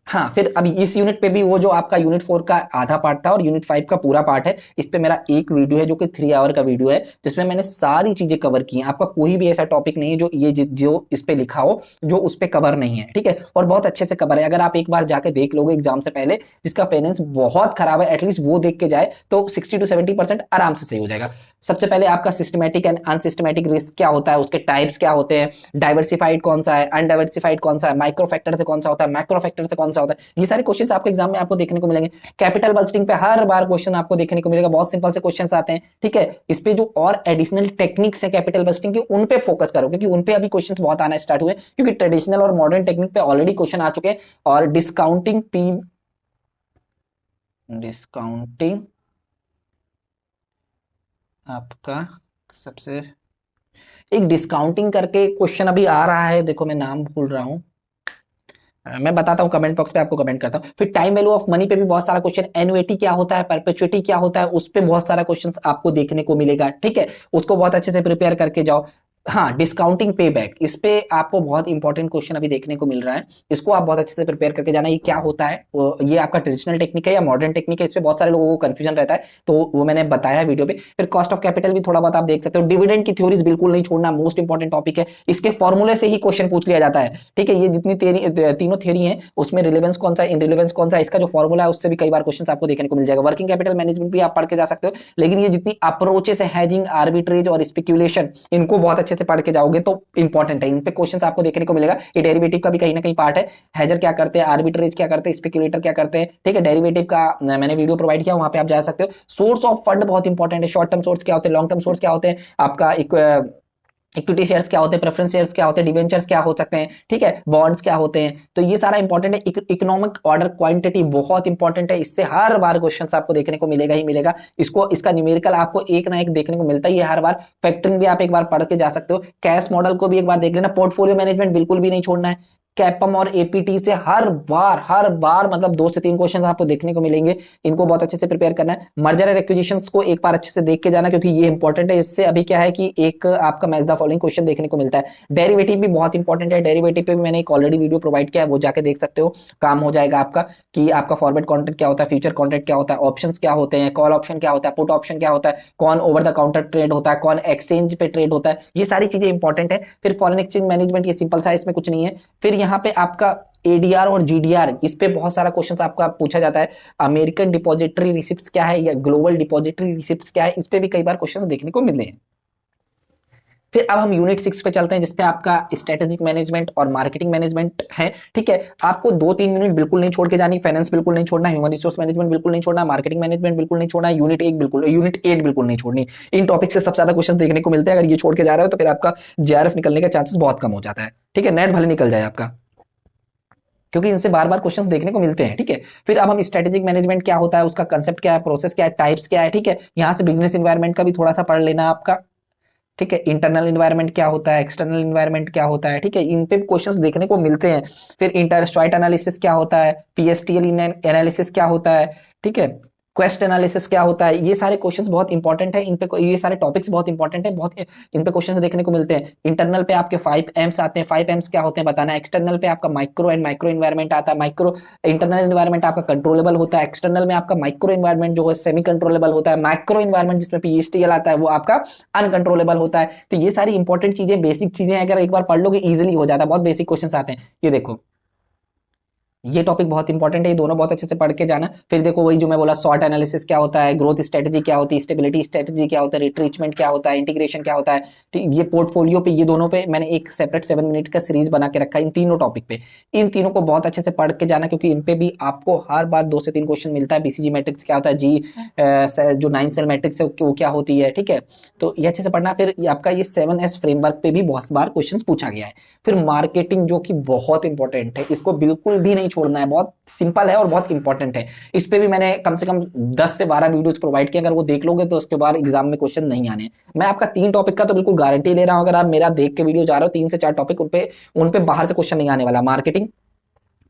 हाँ, फिर अभी इस यूनिट पे भी वो जो आपका यूनिट 4 का आधा पार्ट था और यूनिट 5 का पूरा पार्ट है, इस पे मेरा एक वीडियो है जो कि 3 आवर का वीडियो है, जिसमें मैंने सारी चीजें कवर की हैं। आपका कोई भी ऐसा टॉपिक नहीं है जो ये जो इस पे लिखा हो जो उस पे कवर नहीं है, ठीक है, और बहुत अच्छे से कवर है। अगर आप एक बार जाके देख लोगे एग्जाम से पहले, जिसका फाइनेंस बहुत खराब है, एटलीस्ट वो देख के जाए तो 60 to 70% आराम से सही हो जाएगा। सबसे पहले आपका सिस्टमैटिक एंड अनसिस्टमैटिक रिस्क क्या होता है, उसके टाइप्स क्या होते हैं, डाइवर्सिफाइड कौन सा है, अनडाइवर्सिफाइड कौन सा है, माइक्रो फैक्टर से कौन सा होता है, मैक्रो फैक्टर से कौन सा होता है, ये सारे क्वेश्चंस आपके एग्जाम में आपको देखने को मिलेंगे। कैपिटल बजटिंग पे हर बार क्वेश्चन आपको देखने को मिलेगा, बहुत सिंपल से क्वेश्चंस आते हैं, ठीक है। इस पे जो और एडिशनल टेक्निक्स है कैपिटल बजटिंग के, उन पे फोकस करो, क्योंकि उन पे अभी क्वेश्चंस बहुत आना स्टार्ट हुए, क्योंकि ट्रेडिशनल और मॉडर्न टेक्निक पे ऑलरेडी क्वेश्चन आ चुके हैं। और डिस्काउंटिंग आपका सबसे एक डिस्काउंटिंग करके क्वेश्चन अभी आ रहा है, देखो मैं नाम भूल रहा हूं, मैं बताता हूं, कमेंट बॉक्स पे आपको कमेंट करता हूं। फिर टाइम वैल्यू ऑफ मनी पे भी बहुत सारा क्वेश्चन, एन्युइटी क्या होता है, परपेचुइटी क्या होता है, उस पे बहुत सारा क्वेश्चंस आपको देखने को मिलेगा, ठीक है। उसको बहुत अच्छे से प्रिपेयर करके जाओ। हाँ, डिस्काउंटिंग पे बैक, इस पे आपको बहुत इंपॉर्टेंट क्वेश्चन अभी देखने को मिल रहा है, इसको आप बहुत अच्छे से प्रिपेयर करके जाना। ये क्या होता है, ये आपका ट्रेडिशनल टेक्निक है या मॉडर्न टेक्निक है, इस पे बहुत सारे लोगों को कंफ्यूजन रहता है, तो वो मैंने बताया वीडियो पे। फिर कॉस्ट ऑफ कैपिटल भी थोड़ा बहुत आप देख सकते हो। डिविडेंड की थ्योरीज बिल्कुल नहीं छोड़ना, मोस्ट इंपॉर्टेंट टॉपिक है, इसके फॉर्मूले से ही क्वेश्चन पूछ लिया जाता है, ठीक है। ये जितनी तीनों थ्योरी है उसमें रिलेवेंस कौन सा, इनरिलेवेंस कौन सा, इसका जो फॉर्मूला है उससे भी कई बार क्वेश्चन आपको देखने को मिल जाएगा। वर्किंग कैपिटल मैनेजमेंट भी आप पढ़ के जा सकते हो, लेकिन ये जितनी अप्रोचेस है, हैजिंग, आर्बिट्रेज और स्पेक्यूलेशन, इनको बहुत अच्छे से पढ़ के जाओगे तो इंपॉर्टेंट है, इन पे क्वेश्चंस आपको देखने को मिलेगा। ये डेरिवेटिव का भी कहीं ना कहीं पार्ट है, हेजर क्या करते हैं, आर्बिट्रेज क्या करते हैं, स्पेक्युलेटर क्या करते हैं, ठीक है। डेरिवेटिव का मैंने वीडियो प्रोवाइड किया, वहां पे आप जा सकते हो। सोर्स ऑफ फंड बहुत इंपॉर्टेंट है, शॉर्ट टर्म सोर्स क्या होते हैं, लॉन्ग टर्म सोर्स क्या होते हैं, आपका इक्विटी शेयर्स क्या होते हैं, प्रेफरेंस शेयर्स क्या होते हैं, डिवेंचर्स क्या हो सकते हैं, ठीक है, बॉन्ड्स क्या होते हैं, तो ये सारा इंपॉर्टेंट है। इकोनॉमिक ऑर्डर क्वांटिटी बहुत इंपॉर्टेंट है, इससे हर बार क्वेश्चंस आपको देखने को मिलेगा ही मिलेगा। इसका न्यूमेरिकल आपको एक ना एक देखने को मिलता ही है हर बार। फैक्टरिंग भी आप एक बार पढ़ के जा सकते हो। कैश मॉडल को भी एक बार देख लेना। पोर्टफोलियो मैनेजमेंट बिल्कुल भी नहीं छोड़ना है, कैपम और एपीटी से हर बार मतलब 2 से 3 क्वेश्चन आपको देखने को मिलेंगे। इनको बहुत अच्छे से प्रिपेयर करना है। मर्जर एंड एक्विजिशंस को एक बार अच्छे से देख के जाना, क्योंकि ये इंपॉर्टेंट है। इससे अभी क्या है कि एक आपका मैच द फॉलोइंग क्वेश्चन देखने को मिलता है। डेरिवेटिव भी बहुत इंपॉर्टेंट है। डेरिवेटिव पे भी मैंने एक ऑलरेडी वीडियो प्रोवाइड किया है, वो जाके देख सकते हो, काम हो जाएगा आपका कि आपका फॉरवर्ड कॉन्ट्रैक्ट क्या होता है, फ्यूचर कॉन्ट्रैक्ट क्या होता है, ऑप्शंस क्या होते हैं, कॉल ऑप्शन क्या होता है, पुट ऑप्शन क्या होता है, कौन ओवर द काउंटर ट्रेड होता है, कौन एक्सचेंज पे ट्रेड होता है, ये सारी चीजें इंपॉर्टेंट है। फिर फॉरेन एक्सचेंज मैनेजमेंट, ये सिंपल सा, इसमें कुछ नहीं है। फिर यहाँ पे आपका एडीआर और जीडीआर, इस पे बहुत सारा क्वेश्चंस आपका पूछा जाता है। अमेरिकन डिपॉजिटरी रिसिप्ट्स क्या है या ग्लोबल डिपॉजिटरी रिसिप्ट्स क्या है, इस पे भी कई बार क्वेश्चंस देखने को मिले हैं। फिर अब हम यूनिट 6 पे चलते हैं, जिसपे आपका स्ट्रेटेजिक मैनेजमेंट और मार्केटिंग मैनेजमेंट है। ठीक है, आपको 2-3 मिनट बिल्कुल नहीं छोड़ के जानी। फाइनेंस बिल्कुल नहीं छोड़ना, ह्यूमन रिसोर्स मैनेजमेंट बिल्कुल नहीं छोड़ना, मार्केटिंग मैनेजमेंट बिल्कुल नहीं छोड़ना, यूनिट 8 बिल्कुल नहीं छोड़नी। इन टॉपिक से सबसे ज्यादा क्वेश्चन देखने को मिलते हैं। अगर ये छोड़ के जा रहे हो तो फिर आपका जेआरएफ निकलने का चांसेस बहुत कम हो जाता है। ठीक है, नेट भले निकल जाए आपका, क्योंकि इनसे बार बार क्वेश्चंस देखने को मिलते हैं। ठीक है, फिर अब हम स्ट्रेटेजिक मैनेजमेंट क्या होता है, उसका कंसेप्ट क्या है, प्रोसेस क्या है, टाइप्स क्या है। ठीक है, यहां से बिजनेस एनवायरनमेंट का भी थोड़ा सा पढ़ लेना आपका। ठीक है, इंटरनल एनवायरनमेंट क्या होता है, एक्सटर्नल एनवायरनमेंट क्या होता है। ठीक है, इन पे क्वेश्चंस देखने को मिलते हैं। फिर इंटरस्ट्राइट एनालिसिस क्या होता है, पीएसटीएल एनालिसिस क्या होता है। ठीक है, क्वेस्ट एनालिसिस क्या होता है, ये सारे क्वेश्चंस बहुत इंपॉर्टेंट है। इन पे ये सारे टॉपिक्स बहुत इंपॉर्टेंट है, बहुत इन पे क्वेश्चंस देखने को मिलते हैं। इंटरनल पे आपके 5 एम्स आते हैं, 5 एम्स क्या होते हैं बताना है। एक्सटर्नल पे आपका माइक्रो एंड माइक्रो एनवायरनमेंट आता है। माइक्रो इंटरनल एनवायरनमेंट आपका कंट्रोलेबल होता है, एक्सटर्नल में आपका माइक्रो एनवायरनमेंट जो है सेमी कंट्रोलेबल होता है, माइक्रो एनवायरनमेंट जिसमें पीएसटीएल आता है वो आपका अनकंट्रोलेबल होता है। तो ये सारी इंपॉर्टेंट चीजें, बेसिक चीजें अगर एक बार पढ़ लोगे इजिली हो जाता है। बहुत बेसिक क्वेश्चन आते हैं। ये देखो, ये टॉपिक बहुत इंपॉर्टेंट है, ये दोनों बहुत अच्छे से पढ़ के जाना। फिर देखो वही जो मैं बोला, शॉर्ट एनालिसिस क्या होता है, ग्रोथ स्ट्रेटजी क्या होती है, स्टेबिलिटी स्ट्रेटजी क्या होता है, रिट्रीचमेंट क्या होता है, इंटीग्रेशन क्या होता है। ये पोर्टफोलियो पे, ये दोनों पे मैंने एक सेपरेट 7 मिनट का सीरीज बना के रखा है। इन तीनों टॉपिक पे, इन तीनों को बहुत अच्छे से पढ़ के जाना, क्योंकि इन पे भी आपको हर बार 2 से 3 क्वेश्चन मिलता है। बीसीजी मैट्रिक्स क्या होता है, जी जो 9 सेल मैट्रिक्स है वो क्या होती है। ठीक है, तो ये अच्छे से पढ़ना। फिर आपका ये 7S फ्रेमवर्क पे भी बहुत बार क्वेश्चन पूछा गया है। फिर मार्केटिंग, जो कि बहुत इंपॉर्टेंट है, इसको बिल्कुल भी नहीं छोड़ना है। बहुत सिंपल है और बहुत इंपॉर्टेंट है। इस पे भी मैंने कम से कम 10 से 12 वीडियोस प्रोवाइड किए। अगर वो देख लोगे तो उसके बाद एग्जाम में क्वेश्चन नहीं आने। मैं आपका 3 टॉपिक का तो बिल्कुल गारंटी ले रहा हूं। अगर आप मेरा देख के वीडियो जा रहे हो, 3 से 4 टॉपिक उन पे बाहर से क्वेश्चन नहीं आने वाला। मार्केटिंग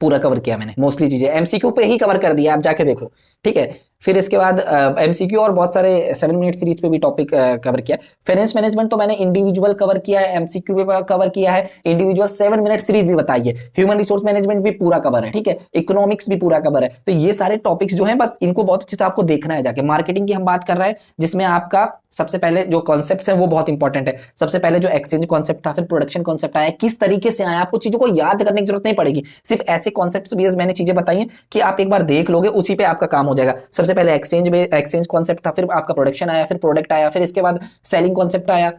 पूरा कवर किया मैंने, मोस्टली चीजें एमसीक्यू पे ही कवर कर दिया, आप जाके देखो। ठीक है, फिर इसके बाद एमसीक्यू और बहुत सारे 7 मिनट सीरीज पे भी टॉपिक कवर किया। फाइनेंस मैनेजमेंट तो मैंने इंडिविजुअल कवर किया है, एमसीक्यू पे कवर किया है, इंडिविजुअल 7 मिनट सीरीज भी बताई है। ह्यूमन रिसोर्स मैनेजमेंट भी पूरा कवर है। ठीक है, इकोनॉमिक्स भी पूरा कवर है। तो ये सारे टॉपिक्स जो है, बस इनको बहुत अच्छे से आपको देखना है जाके। मार्केटिंग की हम बात कर रहे हैं, जिसमें आपका सबसे पहले जो कॉन्सेप्ट है वो बहुत इंपॉर्टेंट है। सबसे पहले जो एक्सचेंज कॉन्सेप्ट था, फिर प्रोडक्शन कॉन्सेप्ट आया, किस तरीके से आया, आपको चीजों को याद करने की जरूरत नहीं पड़ेगी। सिर्फ ऐसे कॉन्सेप्ट बेस्ड मैंने चीजें बताई हैं कि आप एक बार देख लोगे, उसी पे आपका काम हो जाएगा। सबसे पहले एक्सचेंज कॉन्सेप्ट था, फिर आपका प्रोडक्शन आया, फिर प्रोडक्ट आया, फिर इसके बाद सेलिंग कॉन्सेप्ट आया,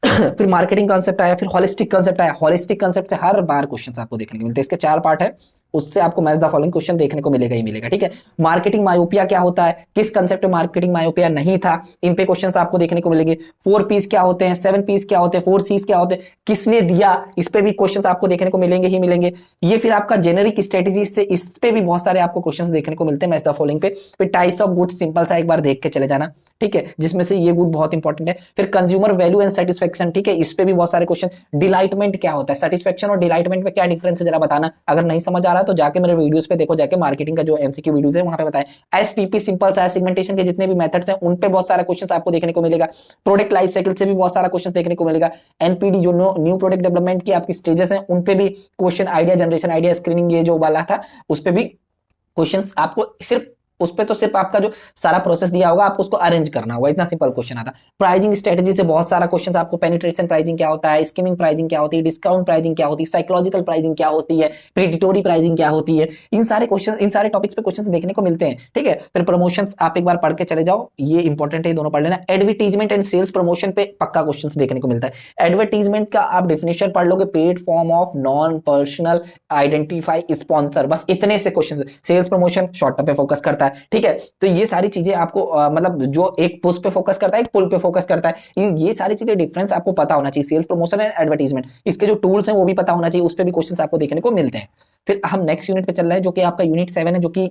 फिर मार्केटिंग कॉन्सेप्ट आया, फिर हॉलिस्टिक कॉन्सेप्ट आया। हॉलिस्टिक कॉन्सेप्ट से हर बार क्वेश्चंस आपको देखने को मिलते हैं। इसके 4 पार्ट है, उससे आपको मैच द फॉलोइंग क्वेश्चन देखने को मिलेगा ही मिलेगा। ठीक है, मार्केटिंग मायोपिया क्या होता है, किस कंसेप्ट में मार्केटिंग मायोपिया नहीं था, इन पे क्वेश्चंस आपको देखने को मिलेंगे। 4 P's क्या होते हैं, 7 P's क्या होते हैं, 4 C's क्या होते हैं, किसने दिया, इस पे भी क्वेश्चंस आपको देखने को मिलेंगे ही मिलेंगे। ये फिर आपका जेनेरिक स्ट्रेटेजी से, इस पे भी बहुत सारे आपको क्वेश्चंस देखने को मिलते हैं मैच द फॉलोइंग पे। फिर टाइप्स ऑफ गुड्स, सिंपल सा एक बार देख के चले जाना। ठीक है, जिसमें से ये गुड बहुत इंपॉर्टेंट है। फिर कंज्यूमर वैल्यू एंड सेटिस्फेक्शन, ठीक है, इस पे भी बहुत सारे क्वेश्चन। डिलाइटमेंट क्या होता है, सेटिस्फेक्शन और डिलाइटमेंट में क्या डिफरेंस है जरा बताना। अगर नहीं समझ आ रहा है तो जाके मेरे वीडियोस पे देखो, जाके मार्केटिंग का जो एमसीक्यू वीडियोस है वहां पे बताएं। एसटीपी सिंपल सा सेगमेंटेशन के जितने भी मेथड्स हैं उन पे बहुत सारा क्वेश्चंस आपको देखने को मिलेगा। प्रोडक्ट लाइफ साइकिल से भी बहुत सारा क्वेश्चंस देखने को मिलेगा। एनपीडी जो न्यू प्रोडक्ट डेवलपमेंट की आपकी स्टेजेस हैं उन पे भी question, idea generation, idea screening, ये जो वाला था उस पे भी क्वेश्चंस आपको सिर्फ उस पे तो सिर्फ आपका जो सारा प्रोसेस दिया होगा आपको उसको अरेंज करना होगा, इतना सिंपल क्वेश्चन आता। प्राइसिंग स्ट्रेटजी से बहुत सारा क्वेश्चन आपको, पेनिट्रेशन प्राइसिंग क्या होता है, स्कीमिंग प्राइसिंग क्या होती है, डिस्काउंट प्राइसिंग क्या होती है, साइकोलॉजिकल प्राइसिंग क्या होती है, प्रेडिटोरी प्राइसिंग क्या होती है, इन सारे क्वेश्चन, इन सारे टॉपिक्स पे क्वेश्चन देखने को मिलते हैं। ठीक है, फिर प्रमोशंस आप एक बार पढ़ के चले जाओ, ये इंपॉर्टेंट है, दोनों पढ़ लेना। एडवर्टीजमेंट एंड सेल्स प्रमोशन पे पक्का क्वेश्चन देखने को मिलता है। एडवर्टीजमेंट का आप डेफिनेशन पढ़ लोगे, paid form of non personal identify sponsor, बस इतने से question. Sales promotion short term पे फोकस करता है। ठीक है, तो ये सारी चीजें आपको मतलब जो एक पुश पे फोकस करता है, एक पुल पे फोकस करता है, ये सारी चीजें डिफरेंस आपको पता होना चाहिए। सेल्स प्रमोशन एंड एडवर्टीजमेंट, इसके जो टूल्स हैं वो भी पता होना चाहिए, उस पे भी क्वेश्चंस आपको देखने को मिलते हैं। फिर हम नेक्स्ट यूनिट पे चल रहे हैं जो कि आपका यूनिट 7 है, जो कि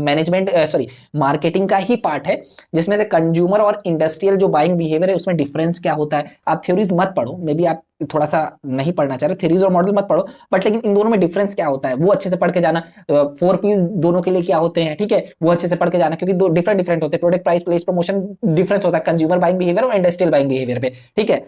मैनेजमेंट मार्केटिंग का ही पार्ट है, जिसमें से कंज्यूमर और इंडस्ट्रियल जो बाइंग बिहेवियर है उसमें डिफरेंस क्या होता है। आप थ्योरीज मत पढ़ो, मे बी आप थोड़ा सा नहीं पढ़ना चाह रहे, थ्योरीज और मॉडल मत पढ़ो, बट लेकिन इन दोनों में डिफरेंस क्या होता है वो अच्छे से पढ़ के जाना। 4 Ps दोनों के लिए क्या होते हैं, ठीक है, वो अच्छे से पढ़ के जाना, क्योंकि दो डिफरेंट डिफरेंट होते हैं। Product price place promotion difference होता है कंज्यूमर बाइंग बिहेवियर और इंडस्ट्रियल बाइंग बिहेवियर पे, ठीक है।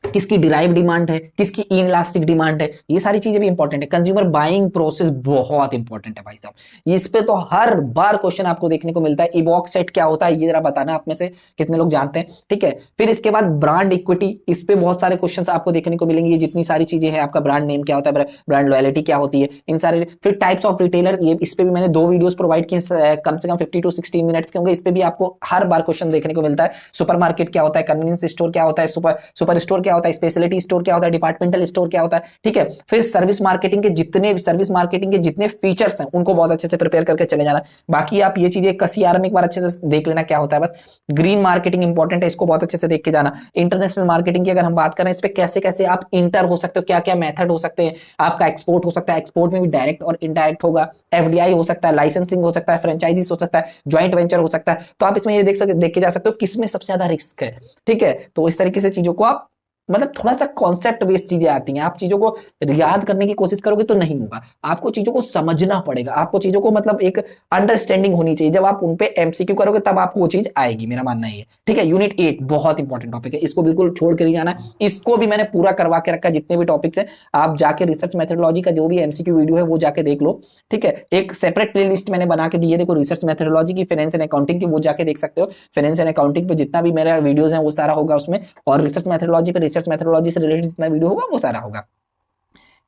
किसकी डिराइव डिमांड है, किसकी इनलास्टिक डिमांड है, ये सारी चीजें भी इंपॉर्टेंट है। कंज्यूमर बाइंग प्रोसेस बहुत इंपॉर्टेंट है भाई साहब, इस पे तो हर बार क्वेश्चन आपको देखने को मिलता है। इबॉक्स सेट क्या होता है ये जरा बताना आप में से कितने लोग जानते हैं, ठीक है। फिर इसके बाद ब्रांड इक्विटी, इस पे बहुत सारे क्वेश्चन आपको देखने को मिलेंगे। ये जितनी सारी चीजें हैं, आपका ब्रांड नेम क्या होता है, ब्रांड लॉयलिटी क्या होती है, इन सारे। फिर टाइप्स ऑफ रिटेलर, ये इस पे भी मैंने 2 वीडियोस प्रोवाइड किए, कम से कम 50 to 16 मिनट्स के होंगे। इस पे भी आपको हर बार क्वेश्चन देखने को मिलता है। सुपरमार्केट क्या होता है, कन्वीनियंस स्टोर क्या होता है, सुपर स्टोर क्या होता है, स्पेशलिटी स्टोर क्या होता है, डिपार्टमेंटल स्टोर क्या होता है, ठीक है। फिर सर्विस मार्केटिंग के जितने फीचर्स हैं उनको बहुत अच्छे से प्रिपेयर करके चले जाना। बाकी आप ये चीजें CRM एक बार अच्छे से देख लेना क्या होता है बस। ग्रीन मार्केटिंग इंपॉर्टेंट है, इसको बहुत अच्छे से देख के जाना। इंटरनेशनल मार्केटिंग की अगर हम बात करें, इस पे कैसे कैसे आप इंटर हो सकते हो, क्या क्या मेथड हो सकते हैं। आपका एक्सपोर्ट हो सकता है, एक्सपोर्ट में भी डायरेक्ट और इनडायरेक्ट होगा। FDI हो सकता है, लाइसेंसिंग हो सकता है, फ्रेंचाइजीज हो सकता है, ज्वाइंट वेंचर हो सकता है। तो आप इसमें ये देख के जा सकते हो किसमें सबसे ज्यादा रिस्क है, ठीक है। तो इस तरीके से चीजों को आप मतलब थोड़ा सा कॉन्सेप्ट बेस्ड चीजें आती हैं। आप चीजों को याद करने की कोशिश करोगे तो नहीं होगा, आपको चीजों को समझना पड़ेगा, आपको चीजों को मतलब एक अंडरस्टैंडिंग होनी चाहिए। जब आप उन पे MCQ करोगे तब आपको वो चीज आएगी, मेरा मानना है, ठीक है। यूनिट 8 बहुत इंपॉर्टेंट टॉपिक है, इसको बिल्कुल छोड़ कर नहीं जाना। इसको भी मैंने पूरा करवा के रखा, जितने भी टॉपिक्स हैं आप जाके रिसर्च मेथोडोलॉजी का जो भी MCQ वीडियो है वो जाके देख लो, ठीक है। एक सेपरेट प्लेलिस्ट मैंने बना के दी है, देखो, रिसर्च मेथोडोलॉजी की, फाइनेंस एंड अकाउंटिंग की, वो जाके देख सकते हो। फाइनेंस एंड अकाउंटिंग पे जितना भी मेरा वीडियोस है वो सारा होगा उसमें, और रिसर्च मेथोडोलॉजी से रिलेटेड जितना वीडियो होगा वो सारा होगा,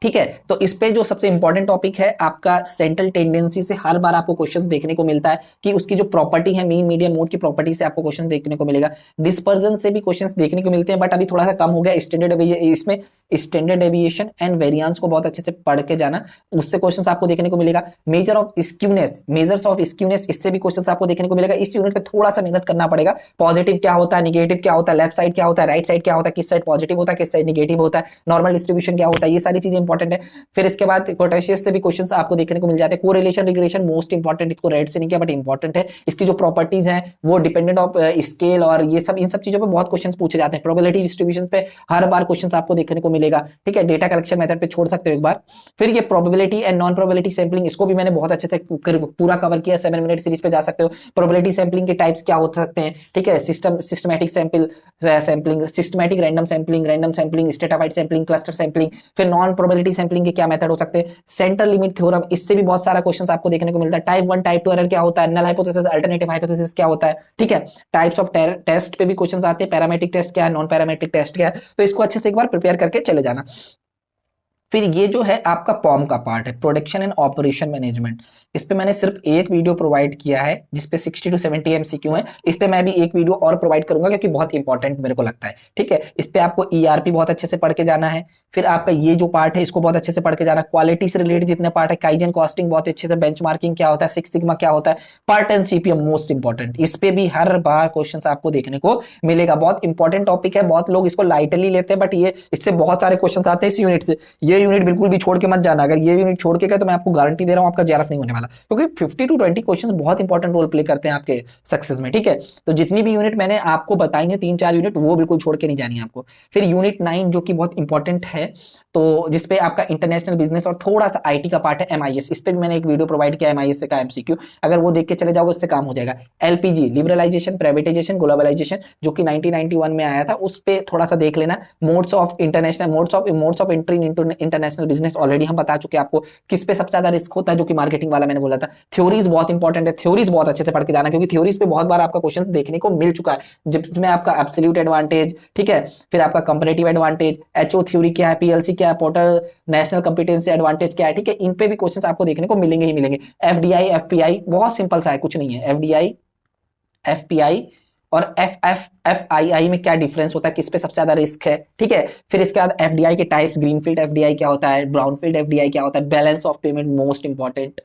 ठीक है। तो इस पे जो सबसे इंपॉर्टेंट टॉपिक है आपका सेंट्रल टेंडेंसी से हर बार आपको क्वेश्चंस देखने को मिलता है कि उसकी जो प्रॉपर्टी है, मीन मीडियन मोड की प्रॉपर्टी से आपको क्वेश्चन देखने को मिलेगा। डिस्पर्जन से भी क्वेश्चंस देखने को मिलते हैं, बट अभी थोड़ा सा कम हो गया। इसमें स्टैंडर्ड डेविएशन एंड वेरिएंस को बहुत अच्छे से पढ़ के जाना, उससे क्वेश्चंस आपको देखने को मिलेगा। मेजर्स ऑफ स्क्यूनेस, इससे भी क्वेश्चंस आपको देखने को मिलेगा। इस यूनिट पे थोड़ा सा मेहनत करना पड़ेगा। पॉजिटिव क्या होता है, निगेटिव क्या होता है, लेफ्ट साइड क्या होता है, राइट साइड क्या होता है, किस साइड पॉजिटिव होता है, किस साइड निगेटिव होता है, नॉर्मल डिस्ट्रीब्यूशन क्या होता है, ये सारी चीजें इंपॉर्टेंट है। फिर इसके बाद कोटेशियस से भी क्वेश्चंस आपको देखने को मिल जाते हैं। कोरिलेशन रिग्रेशन मोस्ट इंपॉर्टेंट, इसको रेड से नहीं किया बट इंपॉर्टेंट है। इसकी जो प्रॉपर्टीज हैं वो डिपेंडेंट ऑफ स्केल और ये सब, इन सब चीजों पे बहुत क्वेश्चंस पूछे जाते हैं। प्रोबेबिलिटी डिस्ट्रीब्यूशन पे हर बार क्वेश्चंस आपको देखने को मिलेगा, ठीक है। डेटा कलेक्शन मेथड पे छोड़ सकते हो एक बार। फिर ये probability and non probability sampling, इसको भी मैंने बहुत अच्छे से पूरा कवर किया, 7 मिनट सीरीज पे जा सकते हो। प्रोबेबिलिटी सैंपलिंग के टाइप्स क्या हो सकते हैं, ठीक है। Systematic sampling, systematic random sampling, stratified sampling, cluster sampling. फिर नॉन प्रोबेबिलिटी सैंपलिंग के क्या मेथड हो सकते हैं, सेंट्रल लिमिट थ्योरम, इससे भी बहुत सारा क्वेश्चंस आपको देखने को मिलता है। टाइप 1 टाइप 2 एरर क्या होता है, नल हाइपोथेसिस अल्टरनेटिव हाइपोथेसिस क्या होता है, ठीक है। टाइप्स ऑफ टेस्ट पे भी क्वेश्चंस आते हैं, पैरामेट्रिक टेस्ट क्या है, नॉन पैरामेट्रिक टेस्ट क्या है, तो इसको अच्छे से एक बार प्रिपेयर करके चले जाना। फिर ये जो है आपका पॉम का पार्ट है, प्रोडक्शन एंड ऑपरेशन मैनेजमेंट। इस पे मैंने सिर्फ एक वीडियो प्रोवाइड किया है जिसपे 60 to 70 MCQ है। इस पे मैं भी एक वीडियो और प्रोवाइड करूंगा क्योंकि बहुत इंपॉर्टेंट मेरे को लगता है, ठीक है। इस पे आपको ERP बहुत अच्छे से पढ़ के जाना है। फिर आपका ये जो पार्ट है इसको बहुत अच्छे से पढ़ के जाना। क्वालिटी से रिलेटेड जितने पार्ट है, काइजन कॉस्टिंग बहुत अच्छे से, बेंचमार्किंग क्या होता है, सिक्स सिग्मा क्या होता है, part and CPM most important. इस पे भी हर बार क्वेश्चन आपको देखने को मिलेगा। बहुत इंपॉर्टेंट टॉपिक है, बहुत लोग इसको लाइटली लेते हैं, बट ये इससे बहुत सारे क्वेश्चन आते हैं इस यूनिट से। ये यूनिट बिल्कुल भी छोड़ के मत जाना। अगर ये यूनिट छोड़ के गए तो मैं आपको गारंटी दे रहा हूं आपका JRF नहीं होने वाला, क्योंकि 50 to 20 क्वेश्चंस बहुत इंपॉर्टेंट रोल प्ले करते हैं आपके सक्सेस में, ठीक है। तो जितनी भी यूनिट मैंने आपको बताएंगे 3-4 यूनिट, वो बिल्कुल छोड़ के नहीं जानी है आपको। फिर यूनिट 9 जो कि बहुत इंपॉर्टेंट है, तो जिसपे आपका इंटरनेशनल बिजनेस और थोड़ा सा IT का पार्ट है, MIS। इस पे भी मैंने एक वीडियो प्रोवाइड किया MIS का MCQ, अगर वो देख के चले जाओगे उससे काम हो जाएगा। LPG, लिबरलाइजेशन, प्राइवेटाइजेशन, ग्लोबलाइजेशन, जो कि 1991 में आया था, उस पे थोड़ा सा देख लेना। Modes of entry into international business already हम बता चुके आपको। किस पे सबसे ज्यादा रिस्क होता है, जो कि मार्केटिंग वाला मैंने बोला था। थ्योरीज बहुत इंपॉर्टेंट है, थ्योरीज बहुत अच्छे से पढ़ के जाना, क्योंकि थ्योरीज पे बहुत बार आपका क्वेश्चन देखने को मिल चुका है, जिसमें आपका एब्सोल्यूट एडवांटेज, ठीक है। फिर आपका कंपैरेटिव एडवांटेज, HO थ्योरी क्या है, PLC क्या है, पोर्टर नेशनल कॉम्पिटेंसी एडवांटेज क्या है, ठीक है। इन पे भी क्वेश्चंस आपको देखने को मिलेंगे ही मिलेंगे। FDI FPI बहुत सिंपल सा है, कुछ नहीं है। FDI FPI और FII में क्या डिफरेंस होता है, किस पे सबसे ज्यादा रिस्क है, ठीक है। फिर इसके बाद FDI के टाइप्स, ग्रीनफील्ड FDI क्या होता है, ब्राउनफील्ड FDI क्या होता है, balance of payment most important,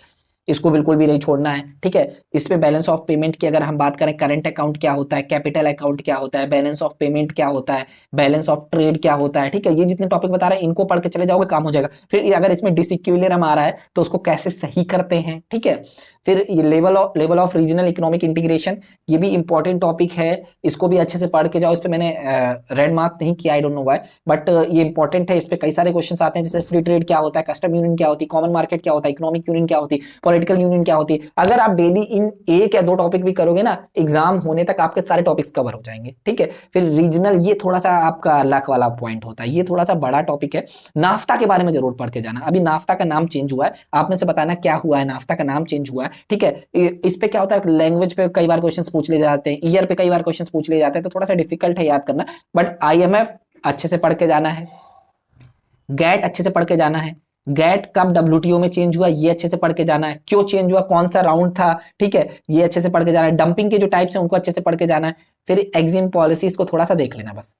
इसको बिल्कुल भी नहीं छोड़ना है, ठीक है। इस पे बैलेंस ऑफ पेमेंट की अगर हम बात करें, करंट अकाउंट क्या होता है, कैपिटल अकाउंट क्या होता है, बैलेंस ऑफ पेमेंट क्या होता है, बैलेंस ऑफ ट्रेड क्या होता है, ठीक है। ये जितने टॉपिक बता रहे हैं इनको पढ़ के चले जाओगे, काम हो जाएगा। फिर अगर इसमें डिसइक्विलिब्रियम आ रहा है तो उसको कैसे सही करते हैं, ठीक है। फिर ये level of regional economic integration, ये भी इंपॉर्टेंट टॉपिक है, इसको भी अच्छे से पढ़ के जाओ। इस पे मैंने रेड मार्क नहीं किया, I don't know why, but ये इंपॉर्टेंट है। इस पे कई सारे क्वेश्चंस आते हैं, जैसे फ्री ट्रेड क्या होता है, कस्टम यूनियन क्या होती है, कॉमन मार्केट क्या होता है, इकोनॉमिक यूनियन क्या होती है, पॉलिटिकल यूनियन क्या होती है। अगर आप डेली इन एक या दो टॉपिक भी करोगे ना, एग्जाम होने तक आपके सारे टॉपिक्स कवर हो जाएंगे, ठीक है। फिर रीजनल, ये थोड़ा सा आपका लक वाला पॉइंट होता है, ये थोड़ा सा बड़ा टॉपिक है। नाफ्ता के बारे में जरूर पढ़ के जाना। अभी नाफ्ता का नाम चेंज हुआ है, आपने से बताना क्या हुआ है, नाफ्ता का नाम चेंज हुआ है, ठीक है। इस पे क्या होता है, लैंग्वेज पे कई बार क्वेश्चंस पूछ ले जाते हैं, ईयर पे कई बार क्वेश्चंस पूछ ले जाते हैं, तो थोड़ा सा डिफिकल्ट है याद करना। बट आईएमएफ अच्छे से पढ़ के जाना है, गैट अच्छे से पढ़ के जाना है, गैट कब डब्ल्यूटीओ में चेंज हुआ ये अच्छे से पढ़ के जाना है, क्यों चेंज हुआ, कौन सा राउंड था, ठीक है, ये अच्छे से पढ़ के जाना है। डंपिंग के जो टाइप्स हैं उनको अच्छे से पढ़ के जाना है। फिर एग्जिम पॉलिसीज को थोड़ा सा देख लेना बस।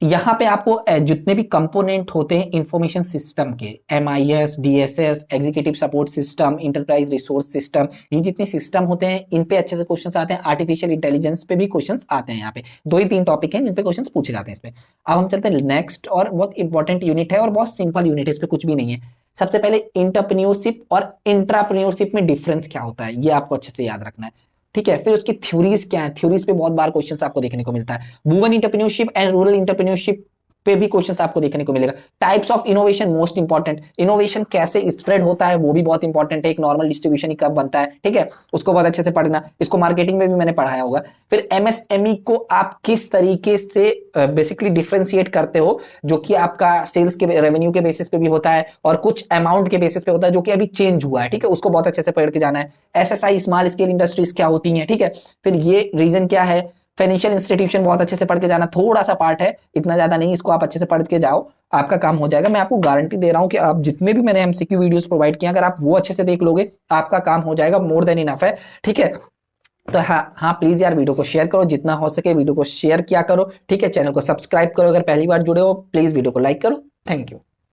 यहाँ पे आपको जितने भी कंपोनेंट होते हैं इंफॉर्मेशन सिस्टम के, MIS, DSS, executive support system, enterprise resource system, ये जितने सिस्टम होते हैं इन पे अच्छे से क्वेश्चंस आते हैं। आर्टिफिशियल इंटेलिजेंस पे भी क्वेश्चंस आते हैं। यहाँ पे 2 ही 3 टॉपिक हैं जिन पे क्वेश्चंस पूछे जाते हैं इस पे। अब हम चलते हैं नेक्स्ट, और बहुत इंपॉर्टेंट यूनिट है और बहुत सिंपल यूनिट है, इस पे कुछ भी नहीं है। सबसे पहले इंटरप्रेन्योरशिप और इंट्राप्रेन्योरशिप में डिफरेंस क्या होता है, ये आपको अच्छे से याद रखना है, ठीक है। फिर उसकी थ्योरीज क्या है, थ्योरीज पे बहुत बार क्वेश्चंस आपको देखने को मिलता है। Women entrepreneurship and rural entrepreneurship पे भी क्वेश्चंस आपको देखने को मिलेगा। Types of innovation most important, innovation कैसे स्प्रेड होता है वो भी बहुत इंपॉर्टेंट है। एक नॉर्मल डिस्ट्रीब्यूशन कब बनता है, ठीक है, उसको बहुत अच्छे से पढ़ना। इसको मार्केटिंग में भी मैंने पढ़ाया होगा। फिर एमएसएमई को आप किस तरीके से बेसिकली डिफरेंशिएट करते हो, जो कि आपका सेल्स के रेवेन्यू के बेसिस पे भी होता है और कुछ अमाउंट के बेसिस पे होता है जो कि अभी चेंज हुआ है, ठीक है, उसको बहुत अच्छे से पढ़ के जाना है। एसएसआई स्मॉल स्केल इंडस्ट्रीज क्या होती हैं, ठीक है। फिर ये रीजन क्या है, फाइनेंशियल इंस्टीट्यूशन बहुत अच्छे से पढ़ के जाना। थोड़ा सा पार्ट है, इतना ज्यादा नहीं, इसको आप अच्छे से पढ़ के जाओ, आपका काम हो जाएगा। मैं आपको गारंटी दे रहा हूं कि आप जितने भी मैंने एमसीक्यू वीडियोस प्रोवाइड किए, अगर आप वो अच्छे से देख लोगे आपका काम हो जाएगा, मोर देन इनफ है, ठीक है। तो हाँ प्लीज यार वीडियो को शेयर करो, जितना हो सके वीडियो को शेयर किया करो, ठीक है। चैनल को सब्सक्राइब करो, अगर पहली बार जुड़े हो प्लीज वीडियो को लाइक करो। Thank you.